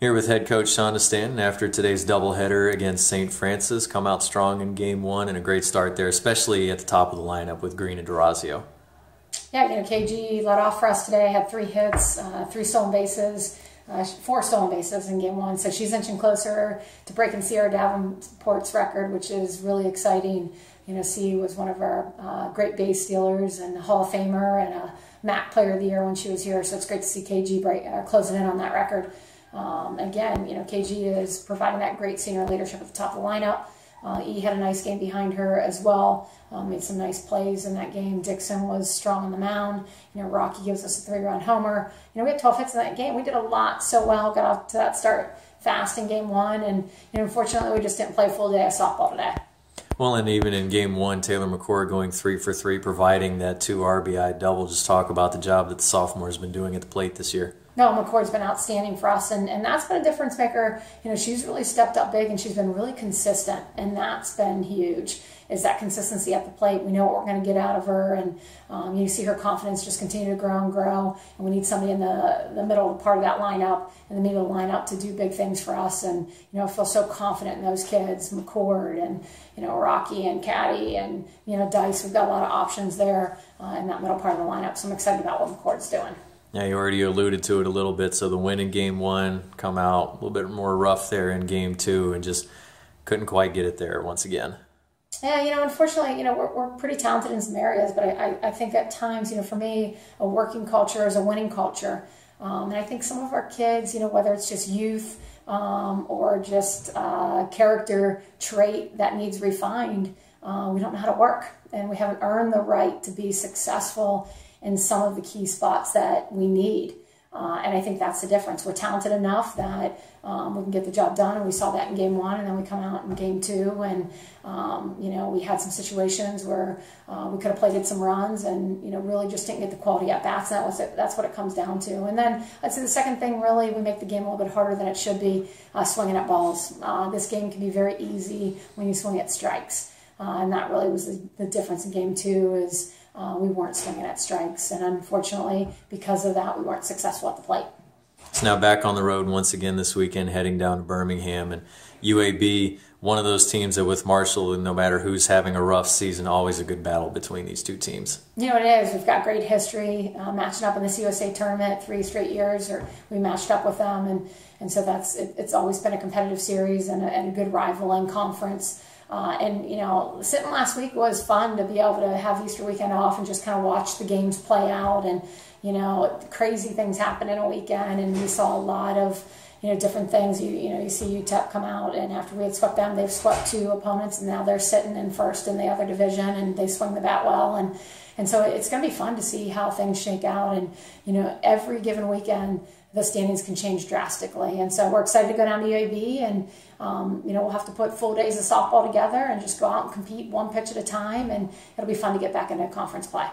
Here with head coach Shonda Stanton after today's doubleheader against St. Francis. Come out strong in game one and a great start there, especially at the top of the lineup with Green and DeRazio. Yeah, KG led off for us today, had 3 hits, 3 stolen bases, 4 stolen bases in game one. So she's inching closer to breaking Sierra Davenport's record, which is really exciting. C was one of our great base stealers and a Hall of Famer and a MAC Player of the Year when she was here. So it's great to see KG closing in on that record. Again, KG is providing that great senior leadership at the top of the lineup. E had a nice game behind her as well. Made some nice plays in that game. Dixon was strong on the mound. Rocky gives us a 3-run homer. We had 12 hits in that game. We did a lot so well. Got off to that start fast in game one, and unfortunately we just didn't play a full day of softball today. Well, and even in game one, Taylor McCord going 3 for 3, providing that 2 RBI double. Just talk about the job that the sophomore has been doing at the plate this year. No, McCord's been outstanding for us, and that's been a difference maker. She's really stepped up big, and she's been really consistent, and that's been huge, is that consistency at the plate. We know what we're going to get out of her, and you see her confidence just continue to grow and grow, and we need somebody in the middle part of that lineup, in the middle of the lineup, to do big things for us, and I feel so confident in those kids, McCord and Rocky and Caddy and Dice. We've got a lot of options there in that middle part of the lineup, so I'm excited about what McCord's doing. Yeah, you already alluded to it a little bit. So the win in game one, come out a little bit more rough there in game two, and just couldn't quite get it there once again. Yeah, unfortunately, we're pretty talented in some areas, but I think at times, for me, a working culture is a winning culture. And I think some of our kids, whether it's just youth or just character trait that needs refined, we don't know how to work, and we haven't earned the right to be successful in some of the key spots that we need. And I think that's the difference. We're talented enough that we can get the job done, and we saw that in game one, and then we come out in game two, and we had some situations where we could have played some runs and really just didn't get the quality at bats, and that's what it comes down to. And then I'd say the second thing, really, we make the game a little bit harder than it should be, swinging at balls. This game can be very easy when you swing at strikes. And that really was the difference in game two, is we weren't swinging at strikes, and unfortunately, because of that, we weren't successful at the plate. It's now back on the road once again this weekend, heading down to Birmingham, and UAB, one of those teams that with Marshall, no matter who's having a rough season, always a good battle between these two teams. It is. We've got great history matching up in this USA tournament. 3 straight years we matched up with them, and so it's always been a competitive series and a good rival in conference. Sitting last week was fun to be able to have Easter weekend off and just kind of watch the games play out, and crazy things happen in a weekend, and we saw a lot of different things. You see UTEP come out, and after we had swept them, they've swept 2 opponents, and now they're sitting in first in the other division, and they swing the bat well, and so it's going to be fun to see how things shake out. And every given weekend the standings can change drastically, and so we're excited to go down to UAB, and we'll have to put full days of softball together and just go out and compete 1 pitch at a time, and it'll be fun to get back into conference play.